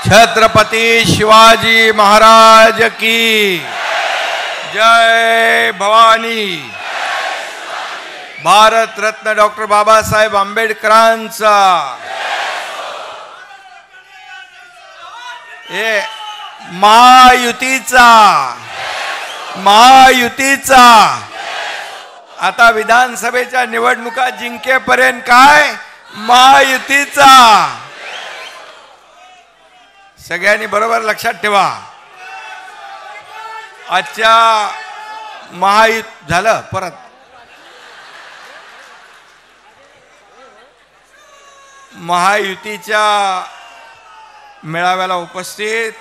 छत्रपति शिवाजी महाराज की जय भवानी। भारत रत्न डॉक्टर बाबासाहेब आंबेडकरांचा हे महायुतीचा आता विधानसभेच्या निवडणुका जिंकेपर्यंत काय महायुतीचा। सगळ्यांनी बरोबर लक्षात ठेवा। आजच्या महायुती झालं परत महायुतीच्या मेळाव्याला उपस्थित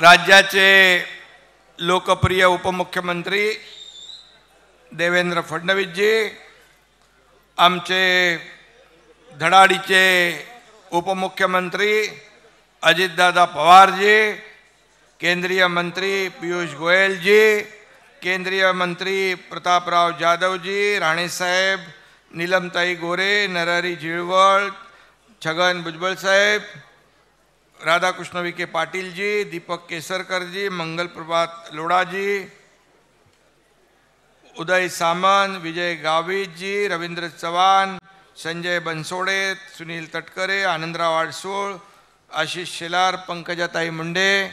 राज्याचे लोकप्रिय उपमुख्यमंत्री देवेंद्र फडणवीसजी, आमचे धडाडीचे उपमुख्यमंत्री अजितदादा पवारजी, केंद्रीय मंत्री पीयूष गोयलजी, केंद्रीय मंत्री प्रतापराव जाधवजी, राणेसाहेब, नीलमताई गोरे, नरहरी झिरवळ, छगन भुजबळ साहेब, राधाकृष्ण विखे पाटीलजी, दीपक केसरकरजी, मंगल प्रभात लोढाजी, उदय सामंत, विजय गावितजी, रवींद्र चव्हाण, संजय बनसोडे, सुनील तटकरे, आनंदराव आडसूळ, आशिष शेलार, पंकजाताई मुंडे,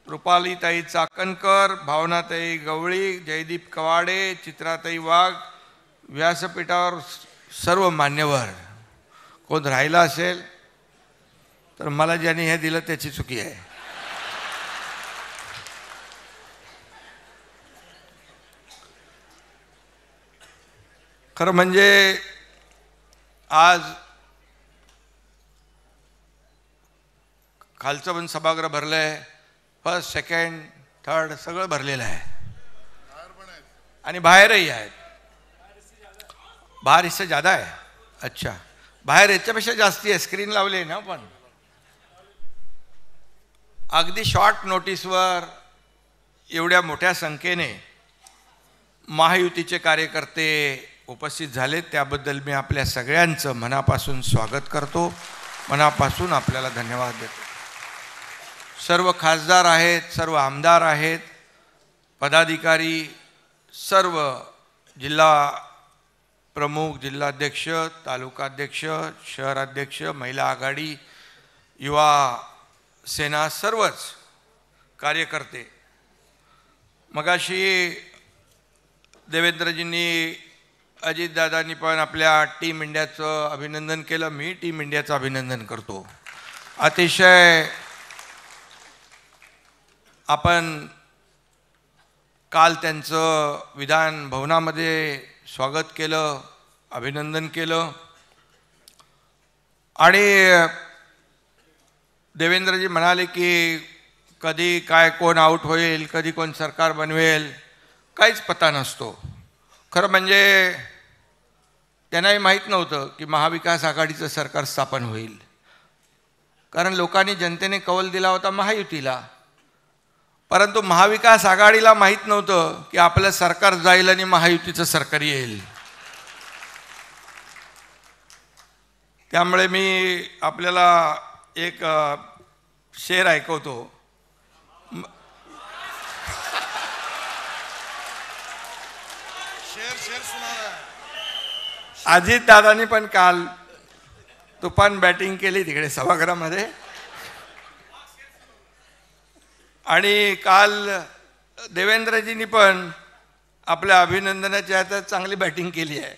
रुपालीताई चाकणकर, भावनाताई गवळी, जयदीप कवाडे, चित्राताई वाघ, व्यासपीठावर सर्व मान्यवर। कोण राहिला असेल तर मला ज्यांनी हे दिलं त्याची चुकी आहे। खरं म्हणजे आज खालचं पण सभागृह भरलंय, फर्स्ट सेकंड थर्ड सगळं भरलेलं आहे आणि बाहेरही आहेत। बाहर इससे ज़्यादा है। अच्छा, बाहेर याच्यापेक्षा जास्ती आहे, स्क्रीन लावली ना। पण अगदी शॉर्ट नोटीसवर एवढ्या मोठ्या संख्येने महायुतीचे कार्यकर्ते उपस्थित झाले, त्याबद्दल मी आपल्या सगळ्यांचं मनापासून स्वागत करतो, मनापासून आपल्याला धन्यवाद देतो। सर्व खासदार आहेत, सर्व आमदार आहेत, पदाधिकारी, सर्व जिल्हा प्रमुख, जिल्हाध्यक्ष, तालुकाध्यक्ष, शहराध्यक्ष, महिला आघाडी, युवा सेना, सर्वच कार्यकर्ते। मगाशी देवेंद्रजींनी अजितदादांनी पण आपल्या टीम इंडियाचं अभिनंदन केलं, मी टीम इंडियाचं अभिनंदन करतो। अतिशय आपण काल त्यांचं विधान भवनामध्ये स्वागत केलं, अभिनंदन केलं आणि देवेंद्रजी म्हणाले की कधी काय कोण आउट होईल, कधी कोण सरकार बनवेल, काहीच पता नसतो। खरं म्हणजे त्यांनाही माहीत नव्हतं की महाविकास आघाडीचं सरकार स्थापन होईल, कारण लोकांनी जनतेने कौल दिला होता महायुतीला। परंतु महाविकास आघाडीला माहीत नव्हतं की आपलं सरकार जाईल आणि महायुतीचं सरकार येईल। त्यामुळे मी आपल्याला एक शेर ऐकवतो। अजित दादांनी पण काल तुफान बॅटिंग केली तिकडे सभागृहामध्ये आणि काल देवेंद्रजींनी पण आपल्या अभिनंदनाच्या हातात चांगली बॅटिंग केली आहे।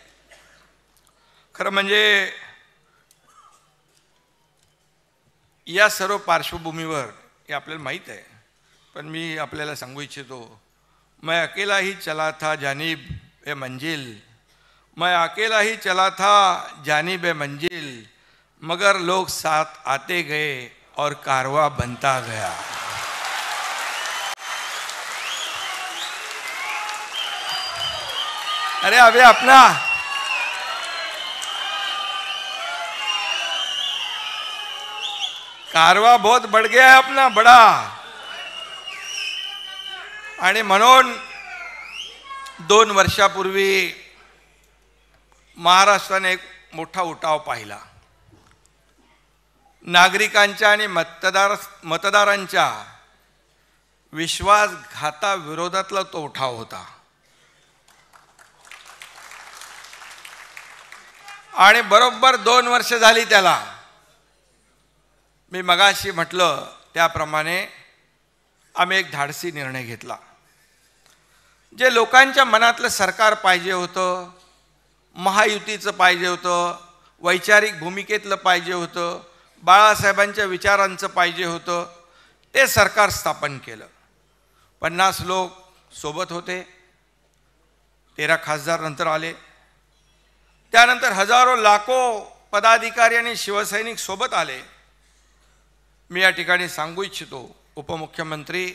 खरं म्हणजे या सर्व पार्श्वभूमीवर हे आपल्याला माहीत आहे, पण मी आपल्याला सांगू इच्छितो, मैं अकेला ही चला था जानिब ए मंजिल, मैं अकेला ही चला था जानिब ए मंजिल, मगर लोग साथ आते गए और कारवा बनता गया। अरे अभी अपना कारवा बहुत बढ़ गया है अपना बड़ा, आणि म्हणून 2 वर्षापूर्वी महाराष्ट्राने एक मोठा उठाव पाहिला। नागरिकांच्या आणि मतदारांच्या विश्वासघाताविरोधातला तो उठाव होता. आणि बरोबर 2 वर्ष झाली त्याला. मी मगाशी म्हटलं त्याप्रमाणे आम्ही एक धाडसी निर्णय घेतला. जे लोकांच्या मनातलं सरकार पाहिजे होतं, महायुतीचं पाहिजे होतं, वैचारिक भूमिकेतलं पाहिजे होतं, बाळासाहेबांच्या विचारांचं पाहिजे होतं, ते सरकार स्थापन केलं. 50 लोक सोबत होते, 13 खासदार नंतर आले. त्यानंतर हजारो लाखो पदाधिकारी आणि शिवसैनिक सोबत आले. मी या ठिकाणी सांगू इच्छितो, उपमुख्यमंत्री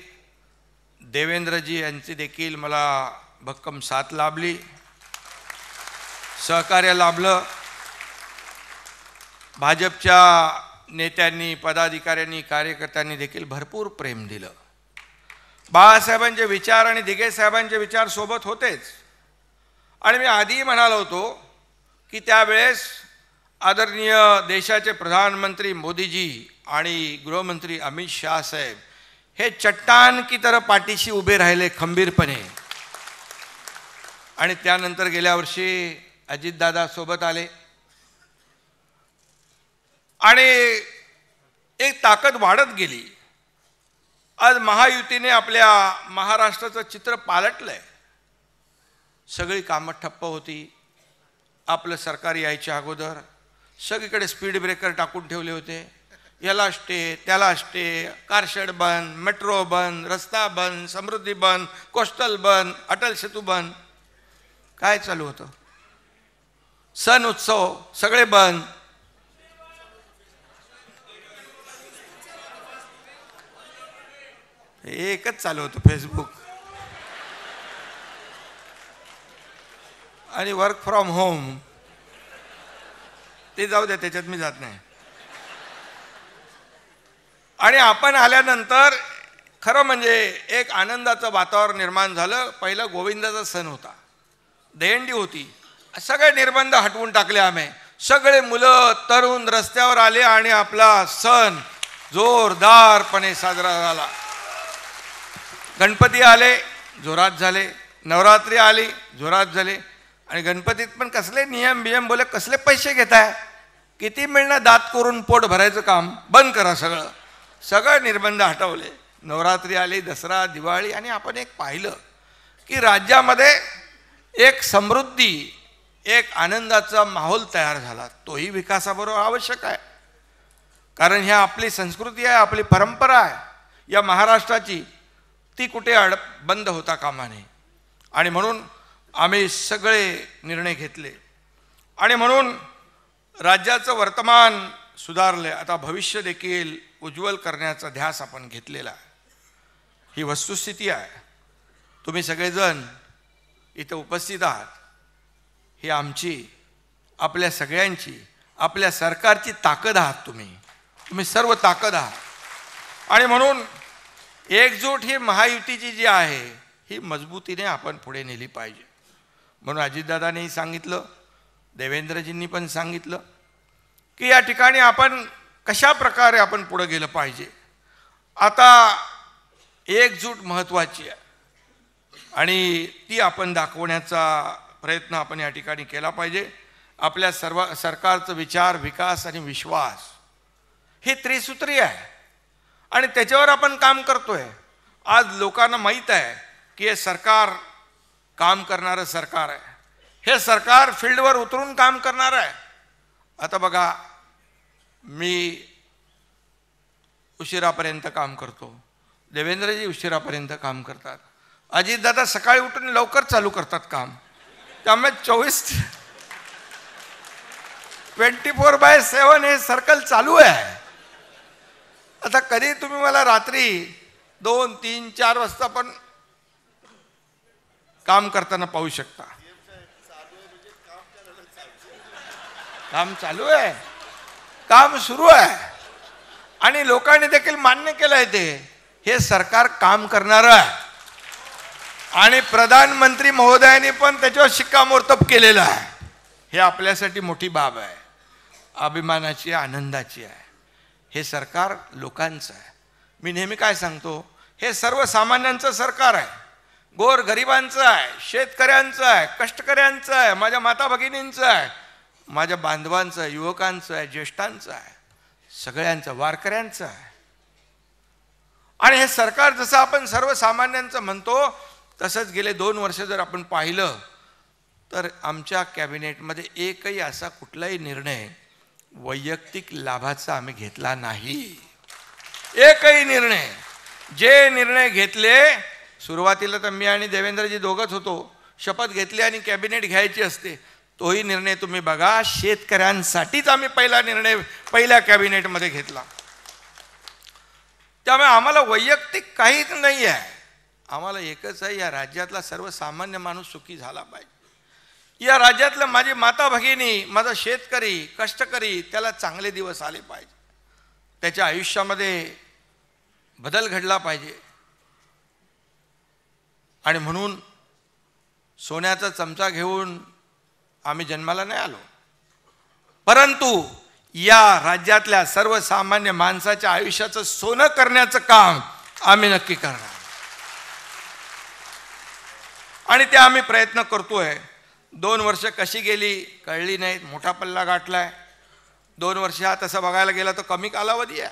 देवेंद्रजी यांची देखील मला भक्कम साथ लाभली, सहकार्य लाभलं. भाजपच्या नेत्यांनी, पदाधिकाऱ्यांनी, कार्यकर्त्यांनी देखील भरपूर प्रेम दिलं. बाळासाहेबांचे विचार आणि दिघे साहेबांचे विचार सोबत होतेच. आणि मी आधी म्हणालो होतो की त्यावेळेस आदरणीय देशाचे प्रधानमंत्री मोदीजी आणि गृहमंत्री अमित शाह साहेब हे चट्टान की तरह पाठीशी उभे राहिले खंबीरपणे. आणि त्यानंतर गेल्या वर्षी अजितदादा सोबत आले आणि एक ताकद वाढत गेली. आज महायुतीने आपल्या महाराष्ट्राचं चित्र पालटलंय. सगळी कामं ठप्प होती. आपलं सरकार यायच्या अगोदर सगळीकडे स्पीड ब्रेकर टाकून ठेवले होते. याला स्टे, त्याला स्टे, कारशेड बंद, मेट्रो बंद, रस्ता बंद, समृद्धी बंद, कोस्टल बंद, अटल सेतू बंद. काय चालू होतं? सण उत्सव सगळे बंद. एकच चालू होतं, फेसबुक आणि वर्क फ्रॉम होम. ते जाऊ द्या, त्याच्यात मी जात नाही. आणि आपण आल्यानंतर खरं म्हणजे एक आनंदाचं वातावरण निर्माण झालं. पहिला गोविंदाचा सण होता, दहीहंडी होती. सगळे निर्बंध हटवून टाकले आम्ही. सगळे मुलं तरुण रस्त्यावर आले आणि आपला सण जोरदारपणे साजरा झाला. गणपती आले, जोरात झाले. नवरात्री आली, जोरात झाले. आणि गणपतीत पण कसले नियम बियम, बोले कसले पैसे घेताय, किती मिळणं दात करून पोट भरायचं काम बंद करा. सगळं निर्बंध हटवले. नवरात्री आली, दसरा, दिवाळी. आणि आपण एक पाहिलं की राज्यामध्ये एक समृद्धी, एक आनंदाचा माहोल तयार झाला. तोही विकासाबरोबर आवश्यक आहे, कारण ह्या आपली संस्कृती आहे, आपली परंपरा आहे या महाराष्ट्राची. ती कुठे बंद होता कामा नये. आणि म्हणून आम्ही सगळे निर्णय घेतले. आणि म्हणून राज्याचं वर्तमान सुधारले. आता भविष्य देखील उज्ज्वल करण्याचा ध्यास आपण घेतलेला आहे. ही वस्तुस्थिती आहे. तुम्ही सगळेजण इथे उपस्थित आहात. ही आमची, आपल्या सगळ्यांची, आपल्या सरकारची ताकद आहात. तुम्ही सर्व ताकद आहात. आणि म्हणून एकजूट ही महायुतीची जी आहे ही मजबूतीने आपण पुढे नेली पाहिजे. म्हणून अजितदादांनीही सांगितलं, देवेंद्रजींनी पण सांगितलं की या ठिकाणी आपण कशा प्रकारे आपण पुढे गेलं पाहिजे. आता एकजूट महत्त्वाची आहे आणि ती आपण दाखवण्याचा प्रयत्न आपण या ठिकाणी केला पाहिजे. आपल्या सर्व सरकारचं विचार, विकास आणि विश्वास हे त्रिसूत्री आहे आणि त्याच्यावर आपण काम करतोय. आज लोकांना माहीत आहे की हे सरकार काम करणारं सरकार आहे. हे सरकार फील्डवर उतरून काम करणार आहे. आता बघा, मी उशिरापर्यंत काम करतो, देवेंद्रजी उशिरापर्यंत काम करतात, अजितदादा सकाळी उठून लवकर चालू करतात काम. त्यामुळे 24/7 हे सर्कल चालू आहे. आता कधी तुम्ही मला रात्री 2, 3, 4 वाजता पण काम करताना पाहू शकता. काम चालू आहे, काम सुरू आहे आणि लोकांनी देखील मान्य केलंय हे सरकार काम करणार आहे. आणि प्रधानमंत्री महोदयांनी पण त्याच्यावर शिक्कामोर्तब केलेलं आहे. हे आपल्यासाठी मोठी बाब आहे, अभिमानाची, आनंदाची आहे. हे सरकार लोकांचं आहे. मी नेहमी काय सांगतो, हे सर्वसामान्यांचं सरकार आहे, गोर गरिबांचं आहे, शेतकऱ्यांचं आहे, कष्टकऱ्यांचं आहे, माझ्या माता भगिनींचं आहे, माझ्या बांधवांचं आहे, युवकांचं आहे, ज्येष्ठांचं आहे, सगळ्यांचं, वारकऱ्यांचं आहे. आणि हे सरकार जसं आपण सर्वसामान्यांचं म्हणतो तसंच गेले 2 वर्ष जर आपण पाहिलं तर आमच्या कॅबिनेटमध्ये एकही असा कुठलाही निर्णय वैयक्तिक लाभाचा आम्ही घेतला नाही. एकही निर्णय. जे निर्णय घेतले, सुरुवातीला तर मी आणि देवेंद्रजी दोघंच होतो, शपथ घेतली आणि कॅबिनेट घ्यायची असते, तोही निर्णय तुम्ही बघा शेतकऱ्यांसाठीच आम्ही पहिला निर्णय पहिल्या कॅबिनेटमध्ये घेतला. त्यामुळे आम्हाला वैयक्तिक काहीच नाही आहे. आम्हाला एकच आहे, या राज्यातला सर्वसामान्य माणूस सुखी झाला पाहिजे. या राज्यातलं माझी माता भगिनी, माझा शेतकरी, कष्टकरी, त्याला चांगले दिवस आले पाहिजे, त्याच्या आयुष्यामध्ये बदल घडला पाहिजे. आणि म्हणून सोन्याचा चमचा घेऊन आम्ही जन्माला नाही आलो, परंतु या राज्यातल्या सर्वसामान्य माणसाच्या आयुष्याचं सोनं करण्याचं काम आम्ही नक्की करणार. आणि ते आम्ही प्रयत्न करतोय. 2 वर्ष कशी गेली कळली नाहीत, मोठा पल्ला गाठलाय. 2 वर्ष हा तसं बघायला गेला तर कमी कालावधी आहे.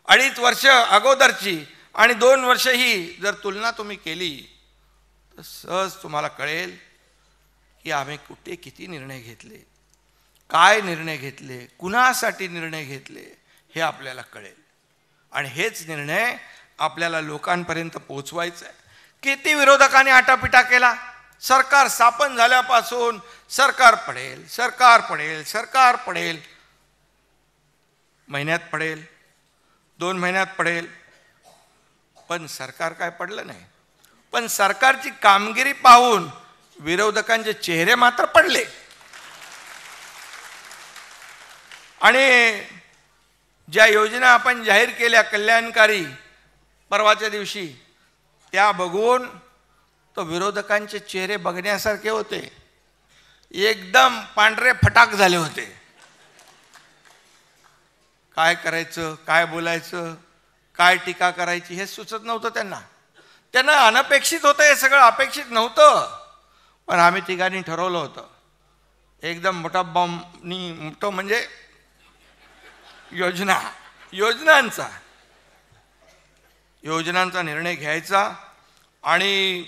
2.5 वर्ष अगोदरची आणि 2 वर्ष ही जर तुलना तुम्ही केली तर सहज तुम्हाला कळेल की आम्ही कुठे किती निर्णय घेतले, काय निर्णय घेतले, कुणासाठी निर्णय घेतले, हे आपल्याला कळेल. आणि हेच निर्णय आपल्याला लोकांपर्यंत पोहोचवायचं आहे. किती विरोधकांनी आटापिटा केला, सरकार स्थापन झाल्यापासून सरकार पडेल, सरकार पडेल, सरकार पडेल. महिन्यात पडेल, 2 महिन्यात पडेल, पण सरकार काय पडलं नाही. पण सरकारची कामगिरी पाहून विरोधकांचे चेहरे मात्र पडले. आणि ज्या योजना आपण जाहीर केल्या कल्याणकारी परवाच्या दिवशी, त्या बघून तो विरोधकांचे चेहरे बघण्यासारखे होते, एकदम पांढरे फटाक झाले होते. काय करायचं, काय बोलायचं, काय टीका करायची हे सुचत नव्हतं त्यांना. त्यांना अनपेक्षित होतं, हे सगळं अपेक्षित नव्हतं. पण आम्ही तिघांनी ठरवलं होतं, एकदम मोठा बॉम्बनी, मोठं म्हणजे योजनांचा निर्णय घ्यायचा. आणि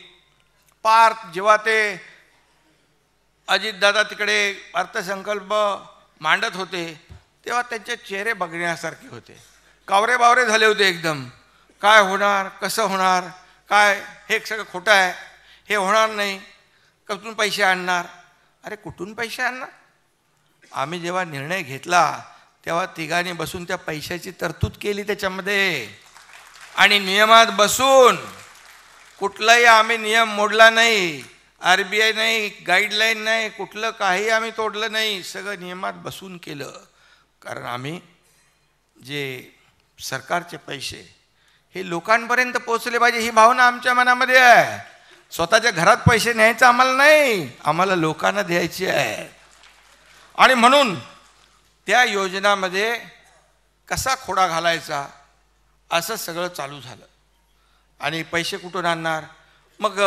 पार जेव्हा ते अजितदादा तिकडे अर्थसंकल्प मांडत होते तेव्हा त्यांचे चेहरे बघण्यासारखे होते, कावरे बावरे झाले होते एकदम. काय होणार, कसं होणार, काय हे सगळं खोटं आहे, हे होणार नाही, कुठून पैसे आणणार. अरे कुठून पैसे आणणार? आम्ही जेव्हा निर्णय घेतला तेव्हा तिघांनी बसून त्या पैशाची तरतूद केली त्याच्यामध्ये. आणि नियमात बसून कुठलाही आम्ही नियम मोडला नाही, RBI नाही, गाईडलाईन नाही, कुठलं काही आम्ही तोडलं नाही, सगळं नियमात बसून केलं. कारण आम्ही जे सरकारचे पैसे हे लोकांपर्यंत पोचले पाहिजे ही भावना आमच्या मनामध्ये आहे. स्वतःच्या घरात पैसे न्यायचं आम्हाला नाही, आम्हाला लोकांना द्यायचे आहे. आणि म्हणून त्या योजनामध्ये कसा खोडा घालायचा असं सगळं चालू झालं. आणि पैसे कुठून आणणार? मग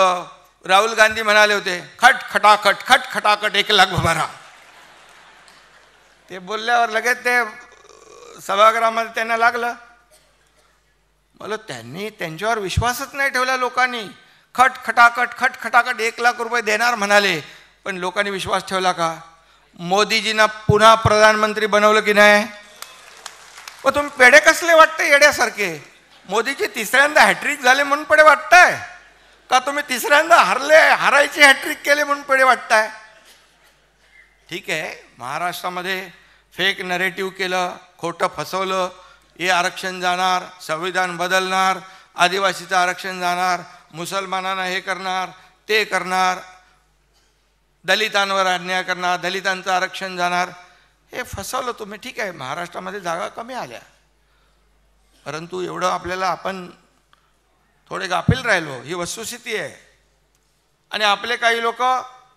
राहुल गांधी म्हणाले होते, खटाखट 1 लाख भरा. ते बोलल्यावर लगेच ते सभागृहामध्ये त्यांना लागलं. मला त्यांच्यावर विश्वासच नाही ठेवला लोकांनी. खटाखट 1 लाख रुपये देणार म्हणाले, पण लोकांनी विश्वास ठेवला का? मोदीजींना पुन्हा प्रधानमंत्री बनवलं की नाही? व तुम्ही पेढे कसले वाटते येड्यासारखे? मोदीजी 3ऱ्यांदा हॅट्रिक झाले म्हणून पेढे वाटताय का? तुम्ही 3ऱ्यांदा हारायची हॅट्रिक केले म्हणून पेढे वाटताय? ठीक आहे, महाराष्ट्रामध्ये फेक नरेटिव्ह केलं, खोटं फसवलं, हे आरक्षण जाणार, संविधान बदलणार, आदिवासीचं आरक्षण जाणार, मुसलमानांना हे करणार, ते करणार, दलितांवर अन्याय करणार, दलितांचं आरक्षण जाणार, हे फसवलं तुम्ही. ठीक आहे, महाराष्ट्रामध्ये जागा कमी आल्या, परंतु एवढं आपल्याला आपण थोडे गाफील राहिलो, ही वस्तुस्थिती आहे. आणि आपले काही लोक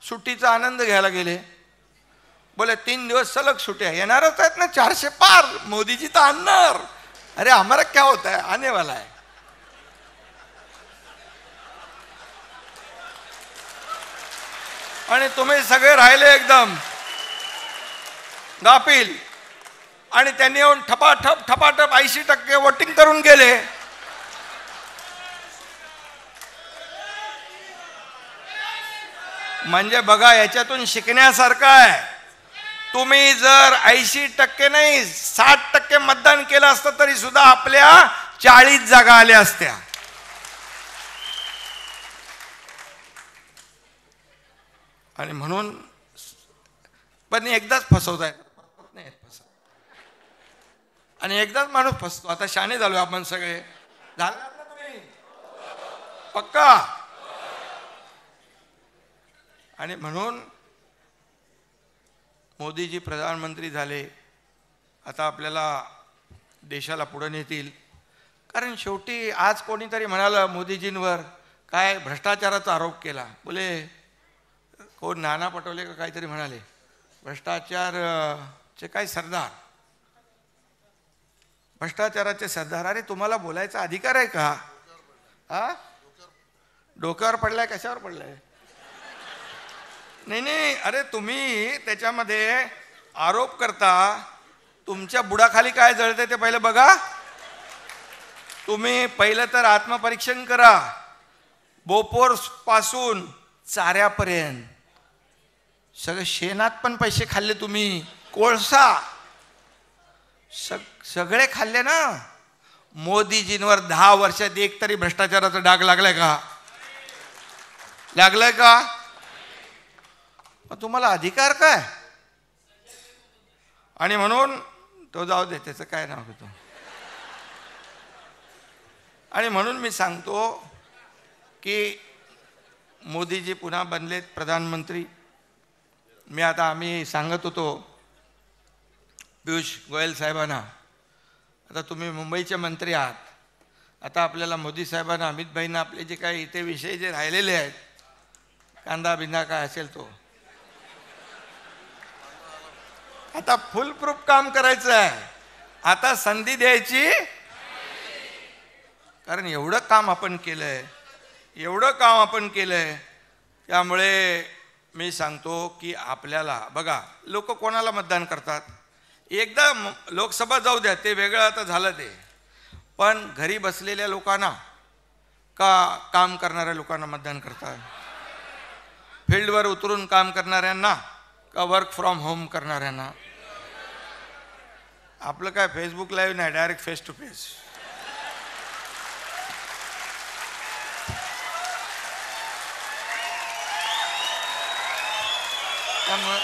सुट्टीचा आनंद घ्यायला गेले. बोले 3 दिवस सलग सुट्या येणारच आहेत ना, 400 पार, मोदीजी तर आणणार. अरे हमारा क्या होता है, आने वाला है. आणि तुम्ही सगळे राहिले एकदम गाफील. आणि त्यांनी येऊन ठपाठप 80% वोटिंग करून गेले. म्हणजे बघा, याच्यातून शिकण्यासारखं आहे. तुम्ही जर 80% नाही 60% मतदान केलं असतं तरी सुद्धा आपल्या 40 जागा आल्या असत्या. आणि म्हणून पण एकदाच फसवताय नाही फसव. आणि एकदाच माणूस फसतो. आता शाणे झालो आपण सगळे. झालं ना तुम्ही पक्का. आणि म्हणून मोदीजी प्रधानमंत्री झाले. आता आपल्याला देशाला पुढे नेतील. कारण शेवटी आज कोणीतरी म्हणालं मोदीजींवर काय भ्रष्टाचाराचा आरोप केला. बोले कोण नाना पटोले का काहीतरी म्हणाले भ्रष्टाचारचे काय सरदार, भ्रष्टाचाराचे सरदार. अरे तुम्हाला बोलायचा अधिकार आहे का? हा, डोक्यावर पडलाय कशावर पडलाय? नाही, अरे तुम्ही त्याच्यामध्ये आरोप करता. तुमच्या बुडाखाली काय जळते ते पहिलं बघा. तुम्ही पहिलं तर आत्मपरीक्षण करा. बोपोर पासून चाऱ्यापर्यंत सगळे शेणात पण पैसे खाल्ले तुम्ही. कोळसा सगळे खाल्ले ना. मोदीजींवर 10 वर्षात एक तरी भ्रष्टाचाराचा डाग लागलाय का? लागलाय का? तुम्हाला अधिकार काय? आणि म्हणून तो जाऊ दे, त्याचं काय नाव घेतो. आणि म्हणून मी सांगतो की मोदीजी पुन्हा बनलेत प्रधानमंत्री. आम्ही सांगत होतो पियुष गोयल साहेबांना, आता तुम्ही मुंबईचे मंत्री आहात. आता आपल्याला मोदी साहेबांना, अमित भाईंना आपले जे काही इथे विषय जे राहिलेले आहेत, कांदा बिंदा काय असेल तो, आता फुल प्रूफ काम करायचं आहे. आता संधी द्यायची. कारण एवढं काम आपण केलंय. त्यामुळे मी सांगतो की आपल्याला बघा, लोक कोणाला मतदान करतात. एकदा लोकसभा जाऊ द्या, ते वेगळं आता झालं ते. पण घरी बसलेल्या लोकांना का काम करणाऱ्या लोकांना मतदान करतात? फील्डवर उतरून काम करणाऱ्यांना का वर्क फ्रॉम होम करणाऱ्यांना? आपलं काय फेसबुक लाईव्ह नाही, डायरेक्ट फेस टू फेस. त्यामुळे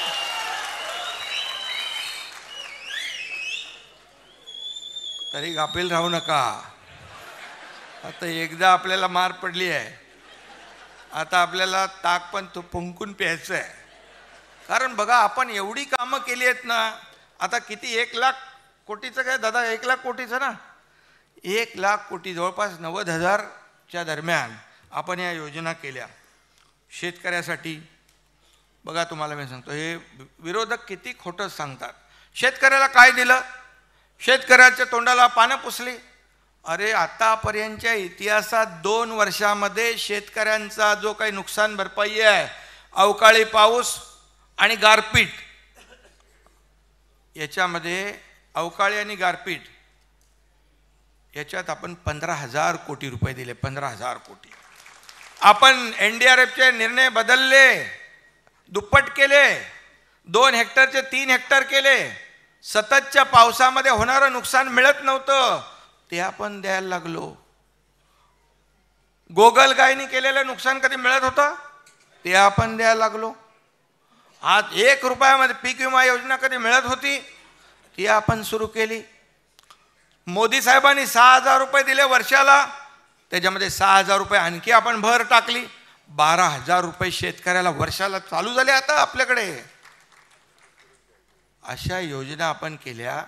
तरी गाफील राहू नका. आता एकदा आपल्याला मार पडली आहे. आता आपल्याला ताक पण तो फुंकून प्यायचं आहे. कारण बघा, आपण एवढी कामं केली आहेत ना. आता किती 1 लाख कोटीचं काय दादा? 1 लाख कोटीचं ना. 1 लाख कोटी, जवळपास 90,000च्या दरम्यान आपण या योजना केल्या शेतकऱ्यासाठी. बघा, तुम्हाला मी सांगतो, हे विरोधक किती खोटं सांगतात. शेतकऱ्याला काय दिलं? शेतकऱ्याच्या तोंडाला पानं पुसली. अरे आतापर्यंतच्या इतिहासात 2 वर्षामध्ये शेतकऱ्यांचा जो काही नुकसान भरपाई आहे, अवकाळी पाऊस आणि गारपीट, याच्यामध्ये अवकाळी आणि गारपीट याच्यात आपण 15,000 कोटी रुपये दिले. 15,000 कोटी. आपण NDRFचे निर्णय बदलले, दुप्पट केले. 2 हेक्टरचे 3 हेक्टर केले. सततच्या पावसामध्ये होणारं नुकसान मिळत नव्हतं, ते आपण द्यायला लागलो. गोगलगायनी केलेलं नुकसान कधी मिळत होतं, ते आपण द्यायला लागलो. आज 1 रुपयामध्ये पीक विमा योजना कधी मिळत होती, ती आपण सुरू केली. मोदी साहेबांनी 6,000 रुपये दिले वर्षाला, त्याच्यामध्ये 6,000 रुपये आणखी आपण भर टाकली. 12,000 रुपये शेतकऱ्याला वर्षाला चालू झाले आता आपल्याकडे. अशा योजना आपण केल्या.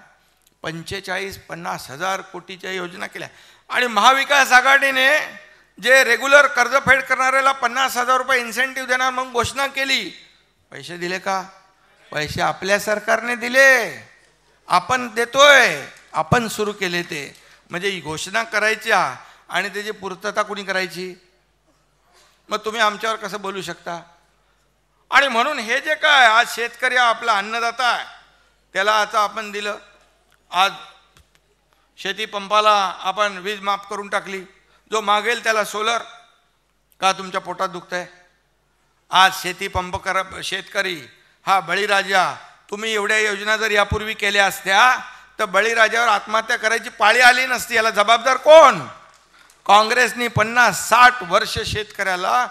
45-50,000 कोटीच्या योजना केल्या. आणि महाविकास आघाडीने जे रेग्युलर कर्जफेड करणाऱ्याला 50,000 रुपये इन्सेंटिव्ह देणार म्हणून घोषणा केली. पैसे दिले का? पैसे आपल्या सरकारने दिले, आपण देतोय, आपण सुरू केले ते. म्हणजे ही घोषणा करायच्या आणि त्याची पूर्तता कुणी करायची? मग तुम्ही आमच्यावर कसं बोलू शकता? आणि म्हणून हे जे काय आज शेतकरी आपला अन्नदाता आहे, त्याला आता आपण दिलं. आज शेती पंपाला आपण वीज माफ करून टाकली, जो मागेल त्याला सोलर. का तुमच्या पोटात दुखतंय? आज शेती पंप शेतकरी हा बळीराजा. तुम्ही एवढ्या योजना जर यापूर्वी केल्या असत्या तर बळीराजावर आत्महत्या करायची पाळी आली नसती. याला जबाबदार कोण? काँग्रेसनी 50-60 वर्ष शेतकऱ्याला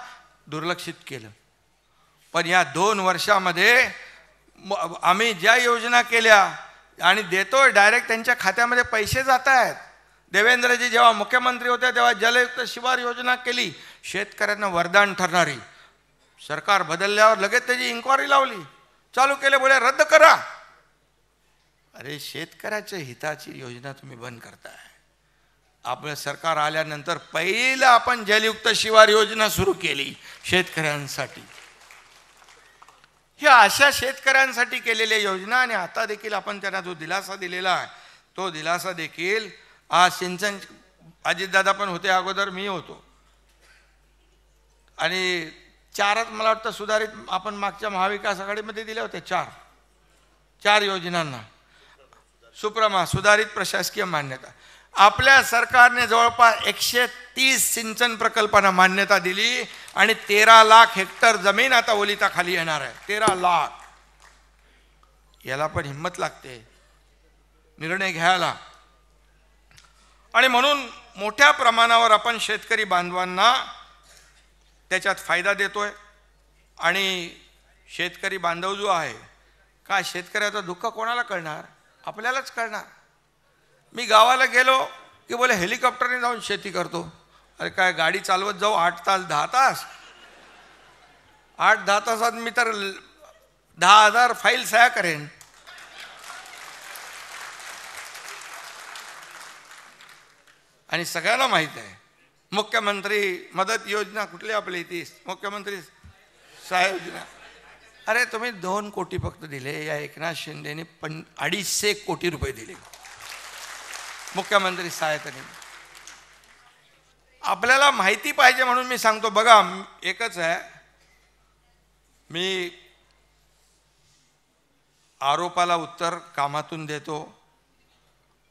दुर्लक्षित केलं. पण या 2 वर्षामध्ये आम्ही ज्या योजना केल्या आणि देतोय, डायरेक्ट त्यांच्या खात्यामध्ये पैसे जात आहेत. देवेंद्रजी जेव्हा मुख्यमंत्री होते तेव्हा जलयुक्त शिवार योजना केली, शेतकऱ्यांना वरदान ठरणारी. सरकार बदलल्यावर लगेच त्याची इन्क्वायरी लावली, चालू केले, बोले रद्द करा. अरे शेतकऱ्याच्या हिताची योजना तुम्ही बंद करताय. आपलं सरकार आल्यानंतर पहिलं आपण जलयुक्त शिवार योजना सुरू केली शेतकऱ्यांसाठी. ह्या अशा शेतकऱ्यांसाठी केलेल्या योजना, आणि आता देखील आपण त्यांना जो दिलासा दिलेला आहे तो दिलासा देखील आज सिंचन. अजितदादा पण होते अगोदर, मी होतो, आणि 4च मला वाटतं सुधारित आपण मागच्या महाविकास आघाडीमध्ये दिल्या होत्या. 4 योजनांना सुप्रमा सुधारित प्रशासकीय मान्यता. आपल्या सरकारने जवळपास 130 सिंचन प्रकल्पांना मान्यता दिली आणि 13 लाख हेक्टर जमीन आता ओलिताखाली येणार आहे. 13 लाख. याला पण हिंमत लागते निर्णय घ्यायला. आणि म्हणून मोठ्या प्रमाणावर आपण शेतकरी बांधवांना त्याच्यात फायदा देतोय. आणि शेतकरी बांधव जो आहे, काय शेतकऱ्याचं दुःख कोणाला कळणार? आपल्यालाच कळणार. मी गावाला गेलो की बोले हेलिकॉप्टरने जाऊन शेती करतो. अरे काय गाडी चालवत जाऊ 8 तास 10 तास? 8-10 तासात मी तर 10,000 फाईल सह्या करेन. आणि सगळ्यांना माहीत आहे मुख्यमंत्री मदत योजना कुठली आपली ती मुख्यमंत्री सहाय्य योजना. अरे तुम्ही 2 कोटी फक्त दिले. या एकनाथ शिंदेने 250 कोटी रुपये दिले मुख्यमंत्री सहाय्यतेने. आपल्याला माहिती पाहिजे म्हणून मी सांगतो. बघा एकच आहे, मी आरोपाला उत्तर कामातून देतो.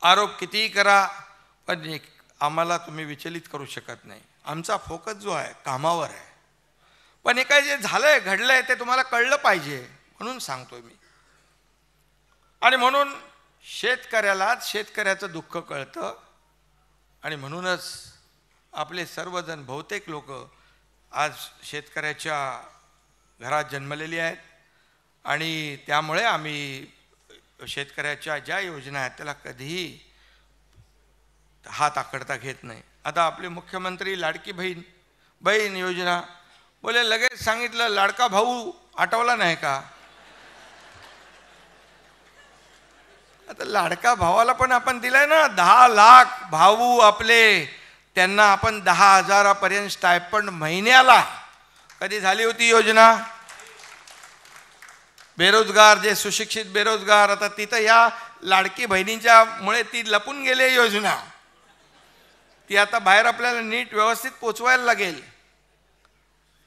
आरोप कितीही करा, पण आम्हाला तुम्ही विचलित करू शकत नाही. आमचा फोकस जो आहे कामावर आहे. पण हे काय जे झालंय घडलंय ते तुम्हाला कळलं पाहिजे म्हणून सांगतोय मी. आणि म्हणून शेतकऱ्यालाच शेतकऱ्याचं दुःख कळतं. आणि म्हणूनच आपले सर्वजण बहुतेक लोक आज शेतकऱ्याच्या घरात जन्मलेली आहेत. आणि त्यामुळे आम्ही शेतकऱ्याच्या ज्या योजना आहेत त्याला कधीही हात आकडता घेत नाही. आता आपले मुख्यमंत्री लाडकी बहीण योजना, बोले लगेच सांगितलं लाडका भाऊ आठवला नाही का? आता लाडका भावाला पण आपण दिलाय ना 10 लाख भाऊ आपले, त्यांना आपण 10,000 स्टायपंड महिन्याला. कधी झाली होती योजना? बेरोजगार जे सुशिक्षित बेरोजगार, आता तिथं या लाडकी बहिणींच्या मुळे ती लपून गेली योजना. ती आता बाहेर आपल्याला नीट व्यवस्थित पोचवायला लागेल.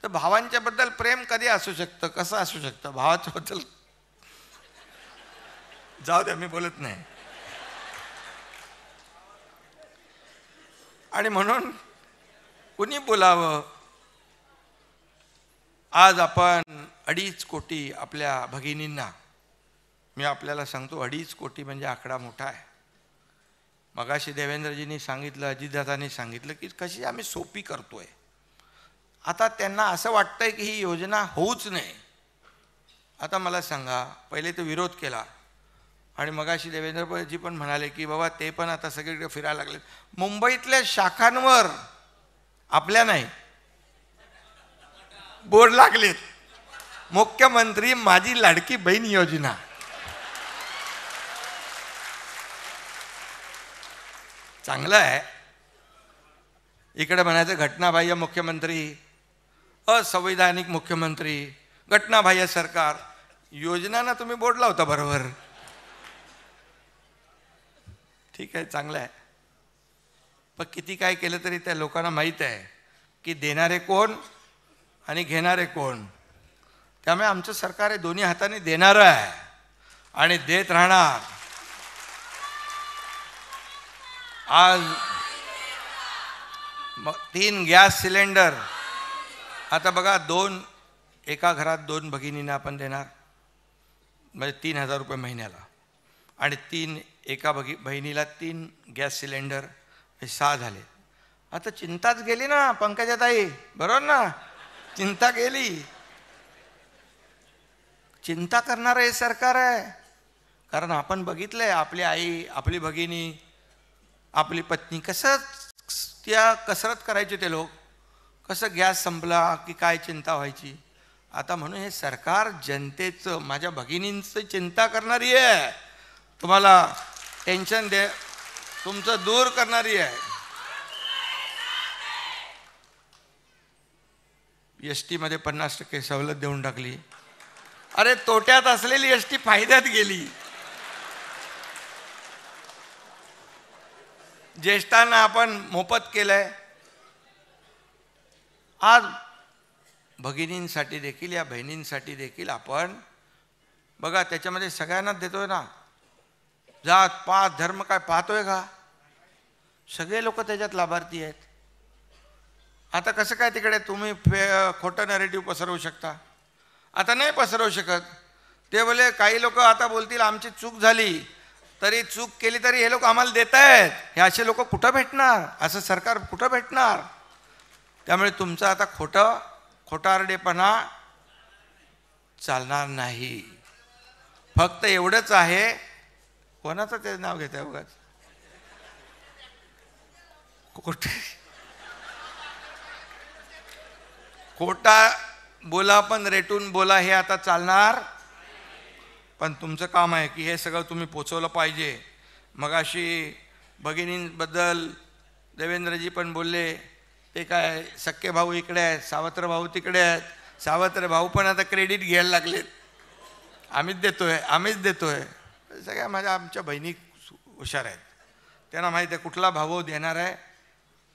तर भावांच्या बद्दल प्रेम कधी असू शकतं, कसं असू शकतं? भावाच्या बद्दल जाऊ द्या, मी बोलत नाही. आणि म्हणून कुणी बोलावं. आज आपण 2.5 कोटी आपल्या भगिनींना, मी आपल्याला सांगतो 2.5 कोटी म्हणजे आकडा मोठा आहे. मगाशी देवेंद्रजींनी सांगितलं, अजितदादांनी सांगितलं की कशी आम्ही सोपी करतोय. आता त्यांना असं वाटतंय की ही योजना होऊच नये. आता मला सांगा, पहिले तर विरोध केला आणि मगाशी देवेंद्रजी पण म्हणाले की बाबा ते पण आता सगळीकडे फिरायला लागले. मुंबईतल्या शाखांवर आपल्या नाही बोर्ड लागलेत, मुख्यमंत्री माझी लाडकी बहीण योजना. चांगलं आहे. इकडे म्हणायचं घटनाबाह्य मुख्यमंत्री, असंवैधानिक मुख्यमंत्री, घटनाबाह्य सरकार. योजना ना तुम्ही बोर्ड लावता बरोबर. ठीक आहे, चांगलं आहे. पण किती काय केलं तरी त्या लोकांना माहीत आहे की देणारे कोण आणि घेणारे कोण. त्यामुळे आमचं सरकार हे दोन्ही हाताने देणारं आहे आणि देत राहणार. आज 3 गॅस सिलेंडर. आता बघा, एका घरात 2 भगिनींना आपण देणार म्हणजे 3,000 रुपये महिन्याला, आणि एका बहिणीला 3 गॅस सिलेंडर, हे 6 झाले. आता चिंताच गेली ना पंकजाताई, बरोबर ना? चिंता गेली. चिंता करणारं हे सरकार आहे. कारण आपण बघितलंय आपली आई, आपली भगिनी, आपली पत्नी कसं त्या कसरत करायचे ते लोक, कसं गॅस संपला की काय चिंता व्हायची. आता म्हणून हे सरकार जनतेचं, माझ्या भगिनींचं चिंता करणारी आहे, तुम्हाला टेन्शन तुमचं दूर करणारी आहे. एसटी मध्ये 50% सवलत देऊन टाकली. अरे तोट्यात असलेली एसटी फायद्यात गेली. ज्येष्ठांना आपण मोफत केलंय. आज भगिनींसाठी देखील, या बहिणींसाठी देखील आपण बघा, त्याच्यामध्ये सगळ्यांनाच देतोय ना. जात पात धर्म काय पाहतोय का? सगळे लोक त्याच्यात लाभार्थी आहेत. आता कसं काय तिकडे तुम्ही खोटं नॅरेटिव्ह पसरवू शकता? आता नाही पसरवू शकत. ते बोले, काही लोक आता बोलतील आमची चूक झाली, तरी चूक केली तरी हे लोक आम्हाला देत आहेत. हे असे लोक कुठं भेटणार? असं सरकार कुठं भेटणार? त्यामुळे तुमचं आता खोटारडेपणा चालणार नाही. फक्त एवढंच आहे, कोणाचं ते नाव घेत आहे उगाच, खोटा बोला पण रेटून बोला, हे आता चालणार. पण तुमचं काम आहे की हे सगळं तुम्ही पोचवलं पाहिजे. मगाशी भगिनींबद्दल देवेंद्रजी पण बोलले, ते काय सख्खे भाऊ इकडे आहेत, सावत्र भाऊ तिकडे आहेत. सावत्र भाऊ पण आता क्रेडिट घ्यायला लागलेत, आम्हीच देतोय. सगळ्या आमच्या बहिणी हुशार आहेत. त्यांना माहीत आहे कुठला भाऊ देणार आहे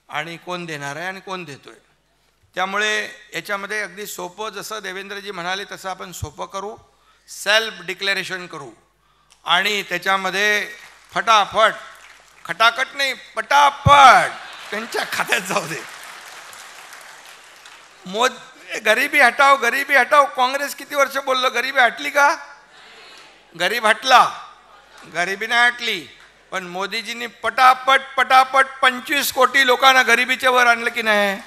आणि कोण देणार आहे आणि कोण देतोय. त्यामुळे याच्यामध्ये अगदी सोपं, जसं देवेंद्रजी म्हणाले तसं आपण सोपं करू, सेल्फ डिक्लेरेशन करू आणि त्याच्यामध्ये फटाफट, खटाखट नाही, पटापट त्यांच्या खात्यात जाऊ दे. गरिबी हटाव, गरिबी हटाव. काँग्रेस किती वर्ष बोललं, गरिबी हटली का? गरीब हटला, गरिबी नाही हटली. पण मोदीजींनी पटापट 25 कोटी लोकांना गरिबीच्या वर आणलं की नाही?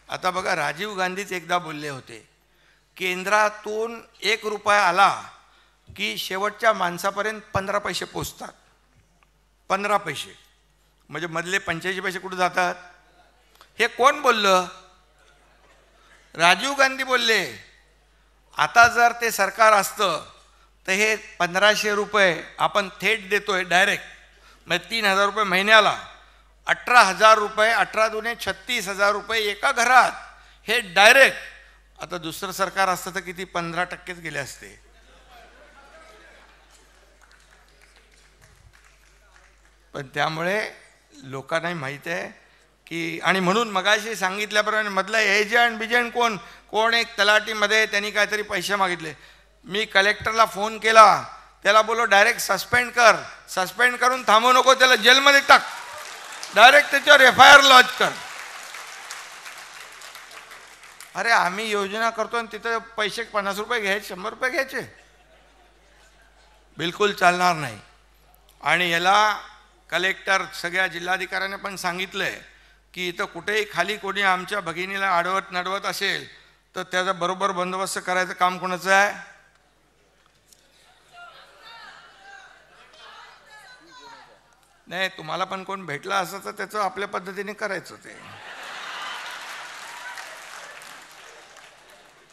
आता बघा, राजीव गांधीच एकदा बोलले होते, केंद्रातून 1 रुपया आला की शेवटच्या माणसापर्यंत 15 पैसे पोचतात. 15 पैसे म्हणजे मधले 85 पैसे कुठे जातात? हे कोण बोललं? राजीव गांधी बोलले. आता जर ते सरकार असतं तर हे 1500 रुपये आपण थेट देतोय डायरेक्ट, म्हणजे 3000 रुपये महिन्याला, 18,000 रुपये, 18 दुने 36,000 रुपये एका घरात, हे डायरेक्ट. आता दुसरं सरकार असतं तर किती? 15%च गेले असते. पण त्यामुळे लोकांनाही माहीत आहे की, आणि म्हणून मगाशी सांगितल्याप्रमाणे मधला एजंट कोण एक तलाठीमध्ये त्यांनी काहीतरी पैसे मागितले. मी कलेक्टरला फोन केला, त्याला बोलो डायरेक्ट सस्पेंड कर. सस्पेंड करून थांबवू नको, त्याला जेलमध्ये टाक, डायरेक्ट त्याच्यावर FIR लॉन्च कर. अरे आम्ही योजना करतो आणि तिथं पैसे 50 रुपये घ्यायचे, 100 रुपये घ्यायचे, बिलकुल चालणार नाही. आणि याला कलेक्टर, सगळ्या जिल्हाधिकाऱ्यांनी पण सांगितलंय की इथं कुठेही खाली कोणी आमच्या भगिनीला आडवत नडवत असेल तर त्याचा बरोबर बंदोबस्त करायचं काम कोणाचं आहे? नाही, तुम्हाला पण कोण भेटला असं तर त्याचं आपल्या पद्धतीने करायचं. ते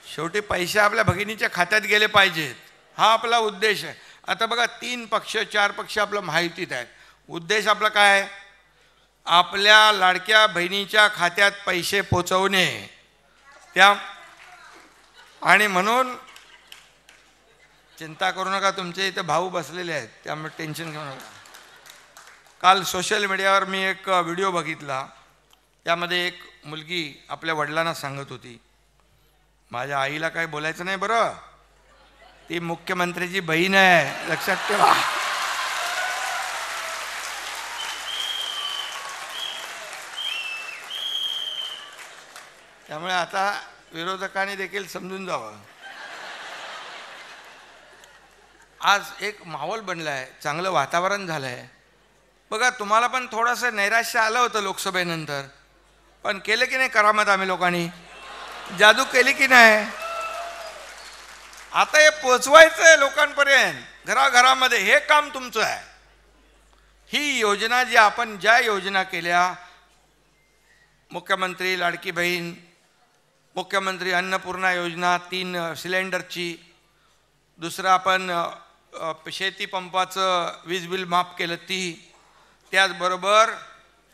शेवटी पैसे आपल्या भगिनीच्या खात्यात गेले पाहिजेत, हा आपला उद्देश आहे. आता बघा, 3 पक्ष 4 पक्ष आपल्या महायुतीत आहेत. उद्देश आपला काय? आपल्या लाडक्या बहिणीच्या खात्यात पैसे पोचवणे. आणि म्हणून चिंता करू नका, तुमचे इथे भाऊ बसलेले आहेत, त्यामुळे टेन्शन घेऊ नका. काल सोशल मीडियावर मी एक व्हिडिओ बघितला. त्यामध्ये एक मुलगी आपल्या वडिलांना सांगत होती, माझ्या आईला काही बोलायचं नाही बरं, ती मुख्यमंत्र्याची बहीण आहे, लक्षात ठेवा. त्यामुळे आता विरोधकांनी देखील समजून जावं. आज एक माहोल बनला आहे, चांगलं वातावरण झालं आहे. बघा, तुम्हाला पण थोडंसं नैराश्य आलं होतं लोकसभेनंतर, पण केलं की नाही करामत आम्ही लोकांनी, जादू केली की नाही. आता हे पोचवायचं आहे लोकांपर्यंत, घराघरामध्ये, हे काम तुमचं आहे. ही योजना जी आपण ज्या योजना केल्या, मुख्यमंत्री लाडकी बहीण, मुख्यमंत्री अन्नपूर्णा योजना 3 सिलेंडरची, दुसरं आपण शेती पंपाचं वीज बिल माफ केलं ती, त्याचबरोबर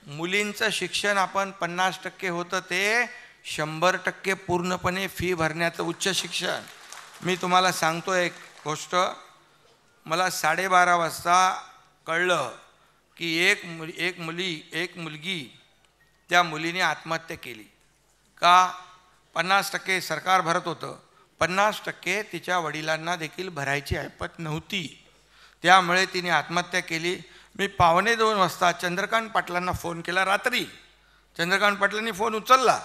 मुलींचं शिक्षण आपण 50% होतं ते 100% पूर्णपणे फी भरण्याचं उच्च शिक्षण. मी तुम्हाला सांगतो एक गोष्ट, मला 12:30 वाजता कळलं की एक मुलगी, त्या मुलीने आत्महत्या केली. का? 50% सरकार भरत होतं, 50% तिच्या वडिलांना देखील भरायची ऐपत नव्हती, त्यामुळे तिने आत्महत्या केली. मी 1:45 वाजता चंद्रकांत पाटलांना फोन केला रात्री. चंद्रकांत पाटलांनी फोन उचलला.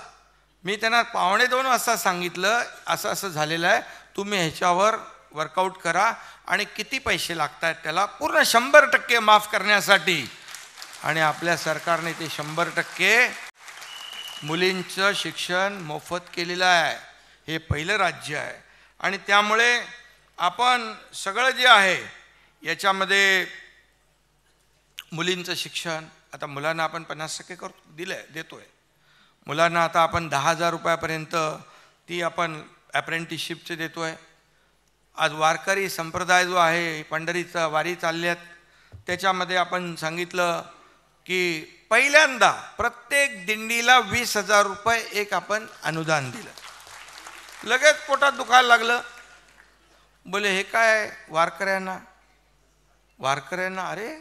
मी त्यांना 1:45 वाजता सांगितलं, असं असं झालेलं आहे, तुम्ही ह्याच्यावर वर्कआउट करा आणि किती पैसे लागत आहेत त्याला पूर्ण 100% माफ करण्यासाठी. आणि आपल्या सरकारने ते 100% मुलींचं शिक्षण मोफत केलेलं आहे. हे पहिलं राज्य आहे. आणि त्यामुळे आपण सगळं जे आहे याच्यामध्ये मुलींचं शिक्षण, आता मुलांना आपण 50% देतोय. मुलांना आता आपण 10,000 रुपयापर्यंत ती आपण अप्रेंटिसशिपचे देतोय. आज वारकरी संप्रदाय जो आहे, पंढरीचा वारी चालल्यात, त्याच्यामध्ये आपण सांगितलं की पहिल्यांदा प्रत्येक दिंडीला 20,000 रुपये एक आपण अनुदान दिलं. लगेच पोटात दुखायला लागलं. बोले हे काय वारकऱ्यांना अरे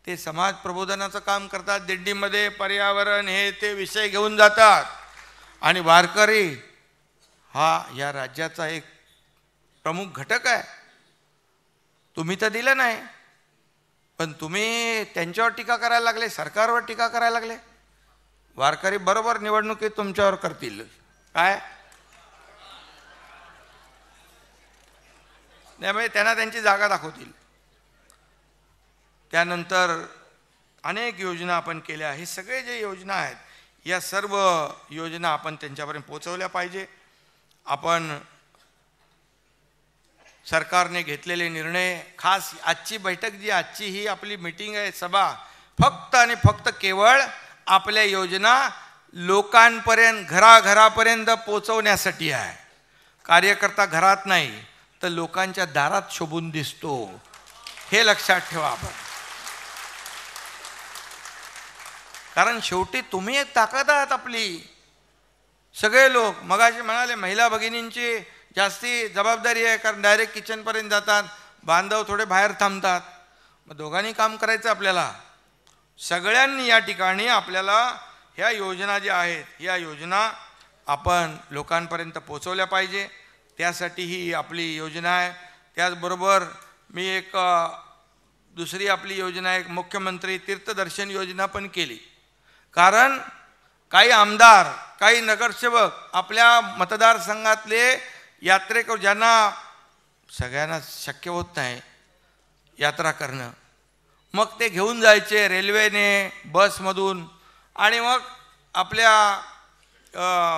ते समाज प्रबोधनाचं काम करतात, दिंडीमध्ये पर्यावरण हे ते विषय घेऊन जातात. आणि वारकरी हा या राज्याचा एक प्रमुख घटक आहे. तुम्ही तर दिलं नाही, पण तुम्ही त्यांच्यावर टीका करायला लागले, सरकारवर टीका करायला लागले. वारकरी बरोबर निवडणुकीत तुमच्यावर करतील काय? त्यामुळे त्यांना त्यांची जागा दाखवतील. त्यानंतर अनेक योजना आपण केल्या. हे सगळे जे योजना आहेत, या सर्व योजना आपण त्यांच्यापर्यंत पोहोचवल्या पाहिजे. आपण सरकारने घेतलेले निर्णय, खास आजची बैठक जी, आजची ही आपली मीटिंग आहे, सभा, फक्त आणि फक्त केवळ आपल्या योजना लोकांपर्यंत, घराघरापर्यंत पोचवण्यासाठी आहे. कार्यकर्ता घरात नाही तर लोकांच्या दारात शोभून दिसतो, हे लक्षात ठेवा आपण. कारण शेवटी तुम्ही एक ताकद आहात आपली. सगळे लोक मगाशी म्हणाले महिला भगिनींची जास्ती जबाबदारी आहे, कारण डायरेक्ट किचनपर्यंत जातात, बांधव थोडे बाहेर थांबतात. मग दोघांनी काम करायचं आपल्याला. सगळ्यांनी या ठिकाणी आपल्याला ह्या योजना ज्या आहेत, या योजना आपण लोकांपर्यंत पोचवल्या पाहिजे. त्यासाठी ही आपली योजना आहे. त्याचबरोबर मी एक दुसरी आपली योजना आहे, मुख्यमंत्री तीर्थदर्शन योजना पण केली. कारण काही आमदार, काही नगरसेवक आपल्या मतदारसंघातले यात्रेकरू, ज्यांना सगळ्यांना शक्य होत नाही यात्रा करणं, मग ते घेऊन जायचे रेल्वेने, बसमधून. आणि मग आपल्या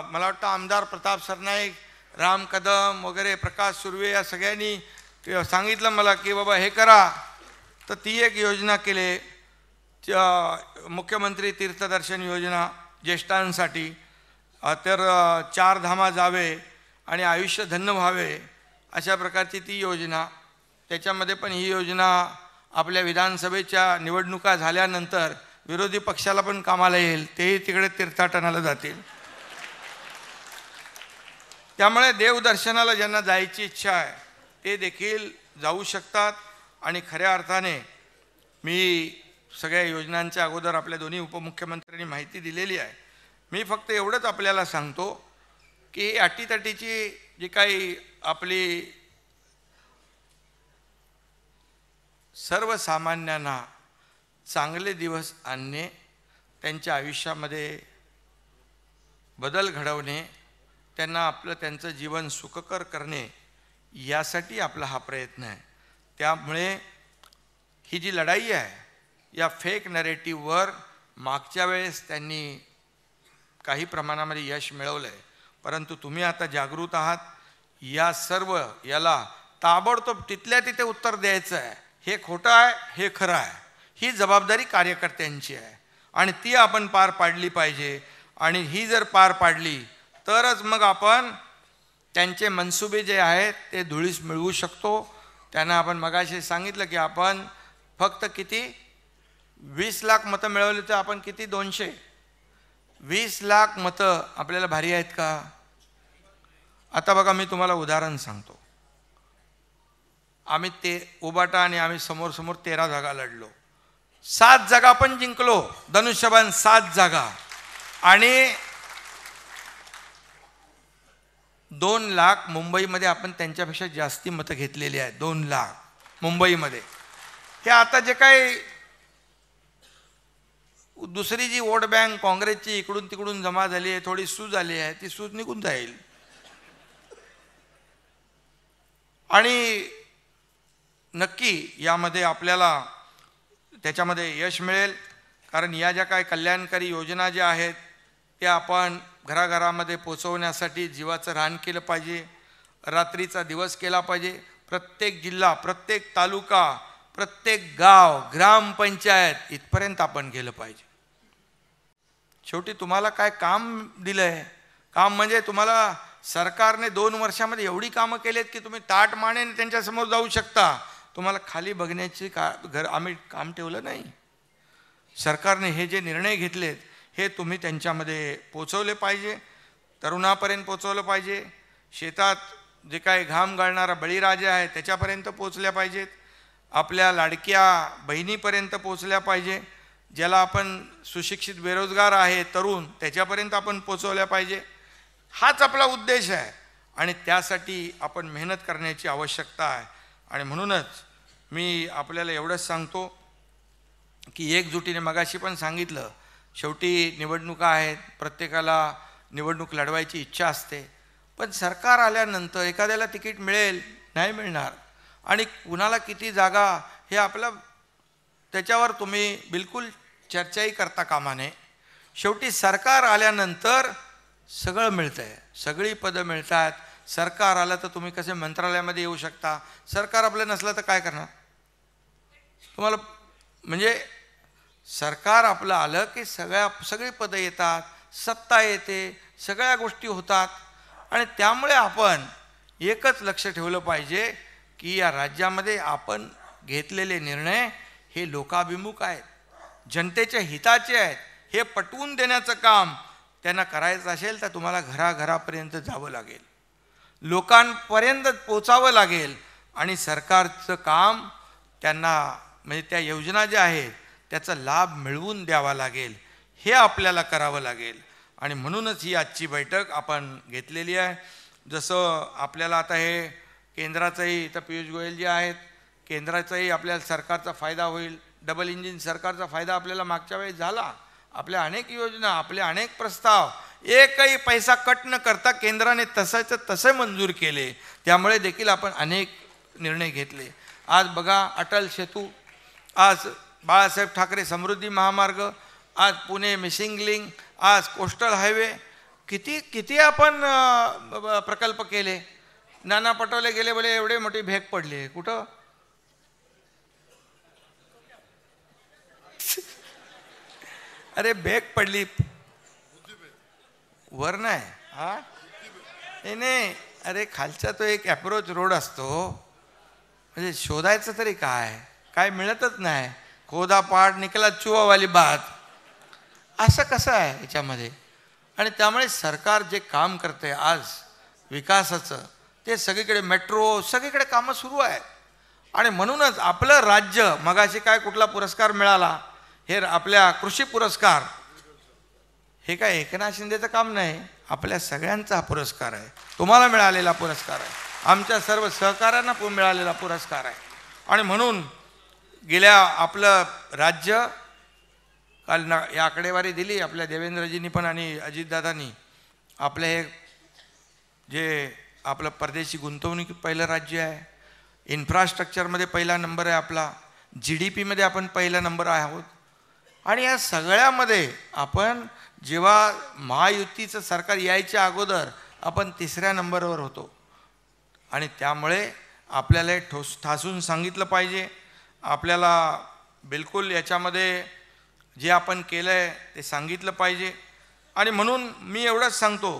मला वाटतं आमदार प्रताप सरनाईक, राम कदम वगैरे, प्रकाश सुर्वे, या सगळ्यांनी सांगितलं मला की बाबा हे करा. तर ती एक योजना केली, मुख्यमंत्री तीर्थदर्शन योजना ज्येष्ठांसाठी. तर 4 धामा जावे आणि आयुष्य धन्य व्हावे, अशा प्रकारची ती योजना. त्याच्यामध्ये पण ही योजना आपल्या विधानसभेच्या निवडणुका झाल्यानंतर विरोधी पक्षाला पण कामाला येईल, तेही तिकडे तीर्थाटनाला जातील. त्यामुळे देवदर्शनाला ज्यांना जायची इच्छा आहे ते देखील जाऊ शकतात. आणि खऱ्या अर्थाने मी सगळ्या योजनांच्या अगोदर आपल्या दोन्ही उपमुख्यमंत्र्यांनी माहिती दिलेली आहे. मी फक्त एवढंच आपल्याला सांगतो की अटीतटीची जी काही आपली सर्वसामान्यांना चांगले दिवस आणणे, त्यांच्या आयुष्यामध्ये बदल घडवणे, त्यांना त्यांचं जीवन सुखकर करणे, यासाठी आपला हा प्रयत्न आहे. त्यामुळे ही जी लढाई आहे या फेक नरेटिव्हवर मागच्या वेळेस त्यांनी काही प्रमाणामध्ये यश मिळवलं आहे, परंतु तुम्ही आता जागृत आहात. या सर्व याला ताबडतोब तिथल्या तिथे उत्तर द्यायचं आहे. हे खोटं आहे, हे खरं आहे, ही जबाबदारी कार्यकर्त्यांची आहे आणि ती आपण पार पाडली पाहिजे. आणि ही जर पार पाडली तरच मग आपण त्यांचे मनसुबे जे आहेत ते धुळीस मिळवू शकतो. त्यांना आपण मगाशी सांगितलं की आपण फक्त किती 20 लाख मतं मिळवली तर आपण किती 220 लाख मतं आपल्याला भारी आहेत का? आता बघा मी तुम्हाला उदाहरण सांगतो. आम्ही उबाटा आणि आम्ही समोर समोर 13 जागा लढलो, 7 जागा पण जिंकलो, धनुष्यबाण 7 जागा. आणि 2 लाख मुंबईमध्ये आपण त्यांच्यापेक्षा जास्ती मतं घेतलेली आहेत. 2 लाख मुंबईमध्ये. हे आता जे काही दुसरी जी वोट बँक काँग्रेसची इकडून तिकडून जमा झाली आहे, थोडी सूज आली आहे, ती सूज निघून जाईल. आणि नक्की यामध्ये आपल्याला त्याच्यामध्ये यश मिळेल. कारण या ज्या काही कल्याणकारी योजना ज्या आहेत त्या आपण घराघरामध्ये पोचवण्यासाठी जीवाचं रान केलं पाहिजे, रात्रीचा दिवस केला पाहिजे. प्रत्येक जिल्हा, प्रत्येक तालुका, प्रत्येक गाव, ग्रामपंचायत इथपर्यंत आपण गेलं पाहिजे. शेवटी तुम्हाला काय काम दिलं आहे? काम म्हणजे तुम्हाला सरकारने 2 वर्षामध्ये एवढी कामं केलीत की तुम्ही ताट मानेने त्यांच्यासमोर जाऊ शकता. तुम्हाला खाली बघण्याची आम्ही काम ठेवलं नाही. सरकारने हे जे निर्णय घेतलेत हे तुम्ही त्यांच्यामध्ये पोचवले पाहिजे, तरुणापर्यंत पोचवलं पाहिजे, शेतात जे काही घाम गाळणारा बळीराजा आहे त्याच्यापर्यंत पोचल्या पाहिजेत, आपल्या लाडक्या बहिणीपर्यंत पोचल्या पाहिजे, ज्याला आपण सुशिक्षित बेरोजगार आहे तरुण त्याच्यापर्यंत आपण पोचवल्या पाहिजे. हाच आपला उद्देश आहे आणि त्यासाठी आपण मेहनत करण्याची आवश्यकता आहे. आणि म्हणूनच मी आपल्याला एवढंच सांगतो की एकजुटीने मगाशी पण सांगितलं, शेवटी निवडणुका आहेत, प्रत्येकाला निवडणूक लढवायची इच्छा असते, पण सरकार आल्यानंतर एखाद्याला तिकीट मिळेल, नाही मिळणार, आणि कुणाला किती जागा हे आपलं त्याच्यावर तुम्ही बिलकुल चर्चाही करता कामा नये. शेवटी सरकार आल्यानंतर सगळं मिळतं आहे, सगळी पदं मिळतात. सरकार आलं तर तुम्ही कसे मंत्रालयामध्ये येऊ शकता, सरकार आपलं नसलं तर काय करणार तुम्हाला? म्हणजे सरकार आपलं आलं की सगळी पदं येतात, सत्ता येते, सगळ्या गोष्टी होतात. आणि त्यामुळे आपण एकच लक्ष ठेवलं पाहिजे की या राज्यामध्ये आपण घेतलेले निर्णय हे लोकाभिमुख आहेत, जनतेच्या हिताचे आहेत. हे पटवून देण्याचं काम त्यांना करायचं असेल तर तुम्हाला घराघरापर्यंत जावं लागेल, लोकांपर्यंत पोचावं लागेल आणि सरकारचं काम त्यांना म्हणजे त्या योजना ज्या आहेत त्याचा लाभ मिळवून द्यावा लागेल. हे आपल्याला करावं लागेल. आणि म्हणूनच ही आजची बैठक आपण घेतलेली आहे. जसं आपल्याला आता हे केंद्राचंही इथं पियुष गोयल जे आहेत, केंद्राचाही आपल्याला सरकारचा फायदा होईल. डबल इंजिन सरकारचा फायदा आपल्याला मागच्या वेळेस झाला. आपल्या अनेक योजना, आपले अनेक प्रस्ताव एकही पैसा कट न करता केंद्राने तसाचं तसे मंजूर केले. त्यामुळे देखील आपण अनेक निर्णय घेतले. आज बघा अटल सेतू, आज बाळासाहेब ठाकरे समृद्धी महामार्ग, आज पुणे मिसिंग लिंक, आज कोस्टल हायवे, किती आपण प्रकल्प केले. नाना पटोले गेले बोले एवढे मोठी भेग पडली, कुठं? अरे भेग पडली वर नाही, हा नाही, अरे खालचा तो एक अप्रोच रोड असतो, म्हणजे शोधायचं तरी काय मिळतच नाही. खोदा पाड निकला चुवावाली बात, असं कसं आहे याच्यामध्ये? आणि त्यामुळे सरकार जे काम करते आज विकासाचं ते सगळीकडे मेट्रो सगळीकडे कामं सुरू आहेत. आणि म्हणूनच आपलं राज्य मगाशी काय कुठला पुरस्कार मिळाला, हे आपल्या कृषी पुरस्कार, हे काय एकनाथ शिंदेचं काम नाही, आपल्या सगळ्यांचा हा पुरस्कार आहे. तुम्हाला मिळालेला पुरस्कार आहे, आमच्या सर्व सहकाऱ्यांना मिळालेला पुरस्कार आहे. आणि म्हणून गेल्या आपलं राज्य काल या आकडेवारी दिली आपल्या देवेंद्रजींनी पण आणि अजितदादांनी, आपलं हे जे आपलं परदेशी गुंतवणूक पहिलं राज्य आहे, इन्फ्रास्ट्रक्चरमध्ये पहिला नंबर आहे आपला, GDPमध्ये आपण पहिला नंबर आहोत. आणि या सगळ्यामध्ये आपण जेव्हा महायुतीचं सरकार यायच्या अगोदर आपण 3ऱ्या नंबरवर होतो. आणि त्यामुळे आपल्याला ठासून सांगितलं पाहिजे, आपल्याला बिलकुल याच्यामध्ये जे आपण केलं आहे ते सांगितलं पाहिजे. आणि म्हणून मी एवढंच सांगतो,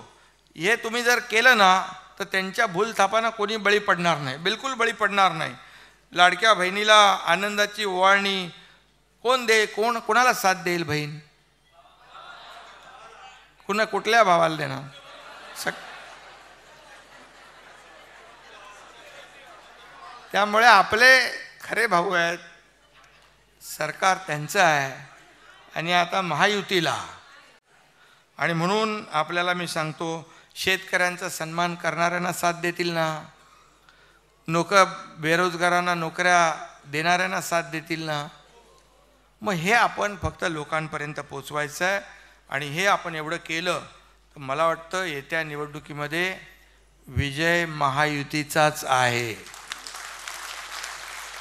हे तुम्ही जर केलं ना तर त्यांच्या भूलथापांना कोणी बळी पडणार नाही, बिलकुल बळी पडणार नाही. लाडक्या बहिणीला आनंदाची ओवाळणी कोणाला साथ देईल बहीण, कुठल्या भावाला देणार? त्यामुळे आपले खरे भाऊ आहेत, सरकार त्यांचं आहे आणि आता महायुतीला. आणि म्हणून आपल्याला मी सांगतो, शेतकऱ्यांचा सन्मान करणाऱ्यांना साथ देतील ना, बेरोजगारांना नोकऱ्या देणाऱ्यांना साथ देतील ना. मग हे आपण फक्त लोकांपर्यंत पोचवायचं आहे. आणि हे आपण एवढं केलं तर मला वाटतं येत्या निवडणुकीमध्ये विजय महायुतीचाच आहे.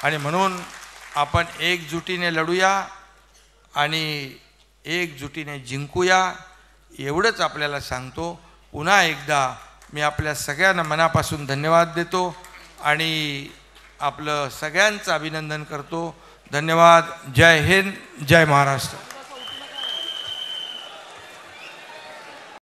आणि म्हणून आपण एकजुटीने लढूया आणि एकजुटीने जिंकूया, एवढंच आपल्याला सांगतो. पुन्हा एकदा मी आपल्या सगळ्यांना मनापासून धन्यवाद देतो आणि आपलं सगळ्यांचं अभिनंदन करतो. धन्यवाद. जय हिंद, जय महाराष्ट्र.